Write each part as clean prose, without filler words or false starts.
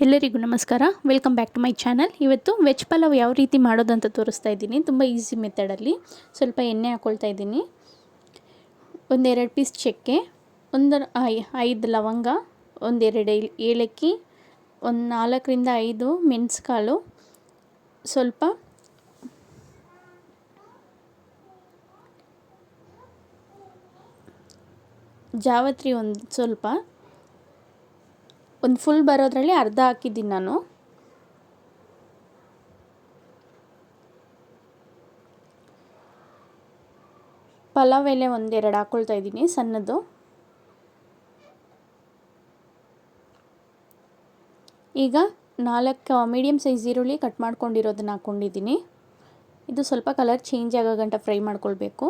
ಎಲ್ಲರಿಗೂ ನಮಸ್ಕಾರ. Welcome back to my channel. ಇವತ್ತು ವೆಜ್ ಪಲಾವ್ ಯಾವ ರೀತಿ ಮಾಡೋದಂತ ತೋರಿಸ್ತಾ ಇದ್ದೀನಿ. ತುಂಬ ಈಸಿ ಮೆಥಡಲ್ಲಿ. ಸ್ವಲ್ಪ ಎಣ್ಣೆ ಹಾಕ್ಕೊಳ್ತಾ ಇದ್ದೀನಿ. ಒಂದೆರಡು ಪೀಸ್ ಚಕ್ಕೆ, ಒಂದು 5 ಲವಂಗ, ಒಂದೆರಡು ಏಲಕ್ಕಿ, ಒಂದು 4ರಿಂದ 5 ಮೆಣಸುಕಾಳು, ಸ್ವಲ್ಪ ಜಾವತ್ರಿ, ಒಂದು ಫುಲ್ ಬರೋದ್ರಲ್ಲಿ ಅರ್ಧ ಹಾಕಿದ್ದೀನಿ ನಾನು. ಪಲಾವ್ ಎಲೆ ಒಂದೆರಡು ಹಾಕ್ಕೊಳ್ತಾ ಇದ್ದೀನಿ ಸಣ್ಣದು. ಈಗ 4 ಮೀಡಿಯಮ್ ಸೈಜ್ ಈರುಳ್ಳಿ ಕಟ್ ಮಾಡ್ಕೊಂಡಿರೋದನ್ನ ಹಾಕ್ಕೊಂಡಿದ್ದೀನಿ. ಇದು ಸ್ವಲ್ಪ ಕಲರ್ ಚೇಂಜ್ ಆಗೋ ಗಂಟ ಫ್ರೈ ಮಾಡ್ಕೊಳ್ಬೇಕು.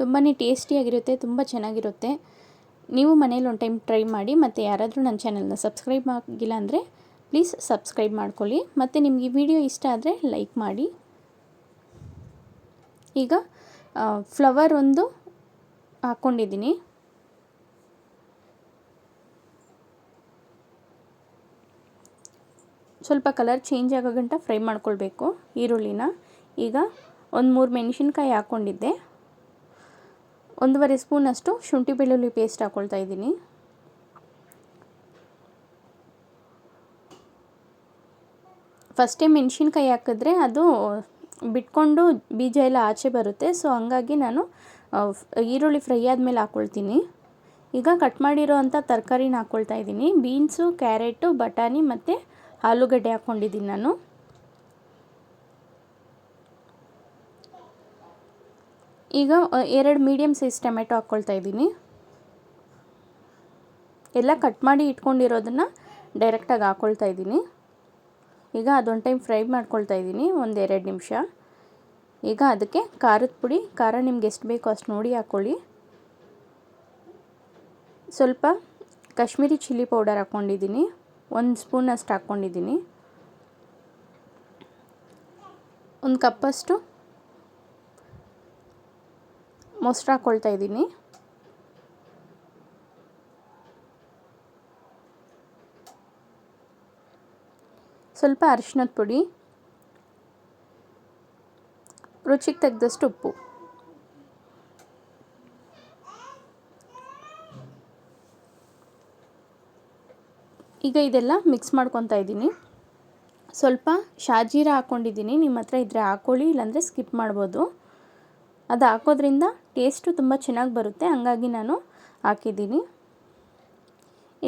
ತುಂಬಾ ಟೇಸ್ಟಿಯಾಗಿರುತ್ತೆ, ತುಂಬ ಚೆನ್ನಾಗಿರುತ್ತೆ. ನೀವು ಮನೇಲಿ ಒಂದು ಟೈಮ್ ಟ್ರೈ ಮಾಡಿ. ಮತ್ತು ಯಾರಾದರೂ ನನ್ನ ಚಾನಲ್ನ ಸಬ್ಸ್ಕ್ರೈಬ್ ಆಗಿಲ್ಲ ಅಂದರೆ ಪ್ಲೀಸ್ ಸಬ್ಸ್ಕ್ರೈಬ್ ಮಾಡ್ಕೊಳ್ಳಿ. ಮತ್ತು ನಿಮಗೆ ಈ ವಿಡಿಯೋ ಇಷ್ಟ ಆದರೆ ಲೈಕ್ ಮಾಡಿ. ಈಗ ಫ್ಲವರ್ ಒಂದು ಹಾಕ್ಕೊಂಡಿದ್ದೀನಿ. ಸ್ವಲ್ಪ ಕಲರ್ ಚೇಂಜ್ ಆಗೋ ಗಂಟ ಫ್ರೈ ಮಾಡ್ಕೊಳ್ಬೇಕು ಈರುಳ್ಳಿನ. ಈಗ ಒಂದು 3 ಮೆಣಸಿನ್ಕಾಯಿ ಹಾಕ್ಕೊಂಡಿದ್ದೆ. 1.5 ಸ್ಪೂನಷ್ಟು ಶುಂಠಿ ಬೆಳ್ಳುಳ್ಳಿ ಪೇಸ್ಟ್ ಹಾಕ್ಕೊಳ್ತಾ ಇದ್ದೀನಿ. ಫಸ್ಟೇ ಮೆಣಸಿನ್ಕಾಯಿ ಹಾಕಿದ್ರೆ ಅದು ಬಿಟ್ಕೊಂಡು ಬೀಜ ಎಲ್ಲ ಆಚೆ ಬರುತ್ತೆ. ಸೊ ಹಂಗಾಗಿ ನಾನು ಈರುಳ್ಳಿ ಫ್ರೈ ಆದಮೇಲೆ ಹಾಕ್ಕೊಳ್ತೀನಿ. ಈಗ ಕಟ್ ಮಾಡಿರೋ ಅಂಥ ತರಕಾರಿನ ಹಾಕ್ಕೊಳ್ತಾ ಇದ್ದೀನಿ. ಬೀನ್ಸು, ಕ್ಯಾರೆಟು, ಬಟಾಣಿ ಮತ್ತು ಆಲೂಗಡ್ಡೆ ಹಾಕ್ಕೊಂಡಿದ್ದೀನಿ ನಾನು. ಈಗ 2 ಮೀಡಿಯಮ್ ಸೈಜ್ ಟೊಮೆಟೊ ಹಾಕ್ಕೊಳ್ತಾ ಇದ್ದೀನಿ. ಎಲ್ಲ ಕಟ್ ಮಾಡಿ ಇಟ್ಕೊಂಡಿರೋದನ್ನು ಡೈರೆಕ್ಟಾಗಿ ಹಾಕ್ಕೊಳ್ತಾ ಇದ್ದೀನಿ. ಈಗ ಅದೊಂದು ಟೈಮ್ ಫ್ರೈ ಮಾಡ್ಕೊಳ್ತಾ ಇದ್ದೀನಿ 1-2 ನಿಮಿಷ. ಈಗ ಅದಕ್ಕೆ ಖಾರದ ಪುಡಿ, ಖಾರ ನಿಮ್ಗೆ ಎಷ್ಟು ಬೇಕೋ ಅಷ್ಟು ನೋಡಿ ಹಾಕ್ಕೊಳ್ಳಿ. ಸ್ವಲ್ಪ ಕಾಶ್ಮೀರಿ ಚಿಲ್ಲಿ ಪೌಡರ್ ಹಾಕ್ಕೊಂಡಿದ್ದೀನಿ, 1 ಸ್ಪೂನಷ್ಟು ಹಾಕ್ಕೊಂಡಿದ್ದೀನಿ. 1 ಕಪ್ಪಷ್ಟು ಮೊಸರು ಹಾಕ್ಕೊಳ್ತಾ ಇದ್ದೀನಿ. ಸ್ವಲ್ಪ ಅರಿಶಿನದ ಪುಡಿ, ರುಚಿಗೆ ತಕ್ಕದಷ್ಟು ಉಪ್ಪು. ಈಗ ಇದೆಲ್ಲ ಮಿಕ್ಸ್ ಮಾಡ್ಕೊತಾ ಇದ್ದೀನಿ. ಸ್ವಲ್ಪ ಶಾಜೀರ ಹಾಕ್ಕೊಂಡಿದ್ದೀನಿ. ನಿಮ್ಮ ಹತ್ರ ಇದ್ದರೆ ಹಾಕ್ಕೊಳ್ಳಿ, ಇಲ್ಲಾಂದರೆ ಸ್ಕಿಪ್ ಮಾಡ್ಬೋದು. ಅದು ಹಾಕೋದ್ರಿಂದ ಟೇಸ್ಟು ತುಂಬ ಚೆನ್ನಾಗಿ ಬರುತ್ತೆ, ಹಂಗಾಗಿ ನಾನು ಹಾಕಿದ್ದೀನಿ.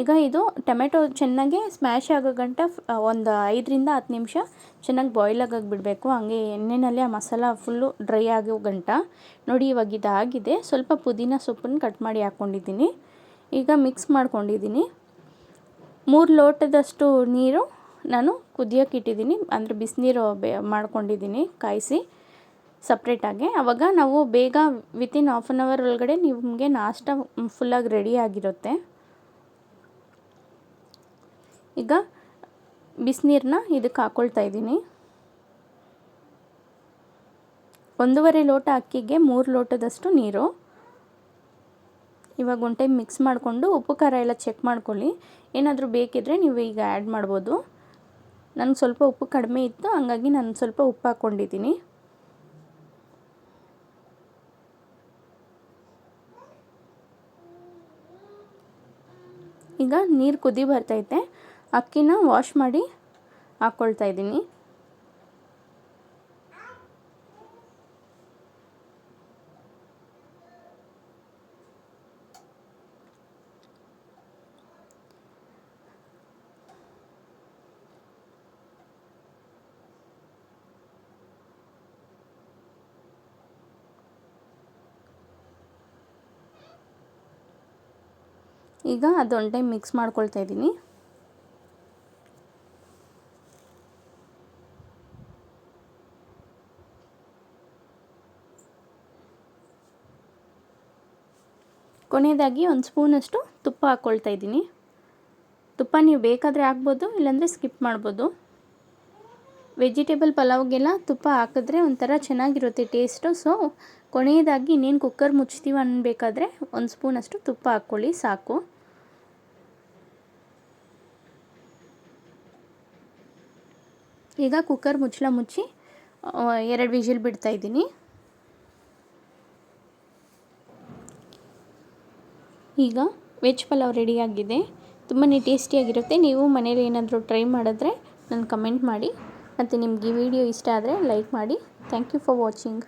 ಈಗ ಇದು ಟೊಮೆಟೊ ಚೆನ್ನಾಗಿ ಸ್ಮ್ಯಾಶ್ ಆಗೋ ಗಂಟ ಒಂದು 5ರಿಂದ 10 ನಿಮಿಷ ಚೆನ್ನಾಗಿ ಬಾಯ್ಲ್ ಆಗೋಕ್ಕೆ ಬಿಡಬೇಕು. ಹಂಗೆ ಎಣ್ಣೆಯಲ್ಲಿ ಆ ಮಸಾಲ ಫುಲ್ಲು ಡ್ರೈ ಆಗೋ ಗಂಟ. ನೋಡಿ ಇವಾಗ ಇದಾಗಿದೆ. ಸ್ವಲ್ಪ ಪುದೀನ ಸೊಪ್ಪನ್ನು ಕಟ್ ಮಾಡಿ ಹಾಕ್ಕೊಂಡಿದ್ದೀನಿ. ಈಗ ಮಿಕ್ಸ್ ಮಾಡ್ಕೊಂಡಿದ್ದೀನಿ. 3 ಲೋಟದಷ್ಟು ನೀರು ನಾನು ಕುದಿಯೋಕೆ ಇಟ್ಟಿದ್ದೀನಿ. ಅಂದರೆ ಬಿಸಿನೀರು ಮಾಡ್ಕೊಂಡಿದ್ದೀನಿ ಕಾಯಿಸಿ ಸಪ್ರೇಟಾಗಿ. ಆವಾಗ ನಾವು ಬೇಗ ವಿತಿನ್ ಹಾಫ್ ಆನ್ ಅವರ್ ಒಳಗಡೆ ನಿಮಗೆ ನಾಷ್ಟ ಫುಲ್ಲಾಗಿ ರೆಡಿ ಆಗಿರುತ್ತೆ. ಈಗ ಬಿಸಿನೀರನ್ನ ಇದಕ್ಕೆ ಹಾಕ್ಕೊಳ್ತಾ ಇದ್ದೀನಿ. 1.5 ಲೋಟ ಅಕ್ಕಿಗೆ 3 ಲೋಟದಷ್ಟು ನೀರು. ಇವಾಗ ಒಂದು ಟೈಮ್ ಮಿಕ್ಸ್ ಮಾಡಿಕೊಂಡು ಉಪ್ಪು ಖಾರ ಎಲ್ಲ ಚೆಕ್ ಮಾಡ್ಕೊಳ್ಳಿ. ಏನಾದರೂ ಬೇಕಿದ್ದರೆ ನೀವು ಈಗ ಆ್ಯಡ್ ಮಾಡ್ಬೋದು. ನನಗೆ ಸ್ವಲ್ಪ ಉಪ್ಪು ಕಡಿಮೆ ಇತ್ತು, ಹಂಗಾಗಿ ನಾನು ಸ್ವಲ್ಪ ಉಪ್ಪು ಹಾಕ್ಕೊಂಡಿದ್ದೀನಿ. ಈಗ ನೀರು ಕುದಿ ಬರ್ತೈತೆ. ಅಕ್ಕಿನ ವಾಶ್ ಮಾಡಿ ಹಾಕ್ಕೊಳ್ತಾ ಇದ್ದೀನಿ. ಈಗ ಅದೊಂದು ಟೈಮ್ ಮಿಕ್ಸ್ ಮಾಡ್ಕೊಳ್ತಾ ಇದ್ದೀನಿ. ಕೊನೆಯದಾಗಿ 1 ಸ್ಪೂನಷ್ಟು ತುಪ್ಪ ಹಾಕ್ಕೊಳ್ತಾ ಇದ್ದೀನಿ. ತುಪ್ಪ ನೀವು ಬೇಕಾದರೆ ಹಾಕ್ಬೋದು, ಇಲ್ಲಾಂದರೆ ಸ್ಕಿಪ್ ಮಾಡ್ಬೋದು. ವೆಜಿಟೇಬಲ್ ಪಲಾವ್ಗೆಲ್ಲ ತುಪ್ಪ ಹಾಕಿದ್ರೆ ಒಂಥರ ಚೆನ್ನಾಗಿರುತ್ತೆ ಟೇಸ್ಟು. ಸೊ ಕೊನೆಯದಾಗಿ ಇನ್ನೇನು ಕುಕ್ಕರ್ ಮುಚ್ತೀವಿ ಅನ್ಬೇಕಾದ್ರೆ 1 ಸ್ಪೂನಷ್ಟು ತುಪ್ಪ ಹಾಕ್ಕೊಳ್ಳಿ ಸಾಕು. ಈಗ ಕುಕ್ಕರ್ ಮುಚ್ಚಳ ಮುಚ್ಚಿ 2 ವಿಷಿಲ್ ಬಿಡ್ತಾಯಿದ್ದೀನಿ. ಈಗ ವೆಜ್ ಪಲಾವ್ ರೆಡಿಯಾಗಿದೆ. ತುಂಬಾ ಟೇಸ್ಟಿಯಾಗಿರುತ್ತೆ. ನೀವು ಮನೇಲಿ ಏನಾದರೂ ಟ್ರೈ ಮಾಡಿದ್ರೆ ನನಗೆ ಕಮೆಂಟ್ ಮಾಡಿ. ಮತ್ತು ನಿಮ್ಗೆ ಈ ವಿಡಿಯೋ ಇಷ್ಟ ಆದರೆ ಲೈಕ್ ಮಾಡಿ. Thank you for watching.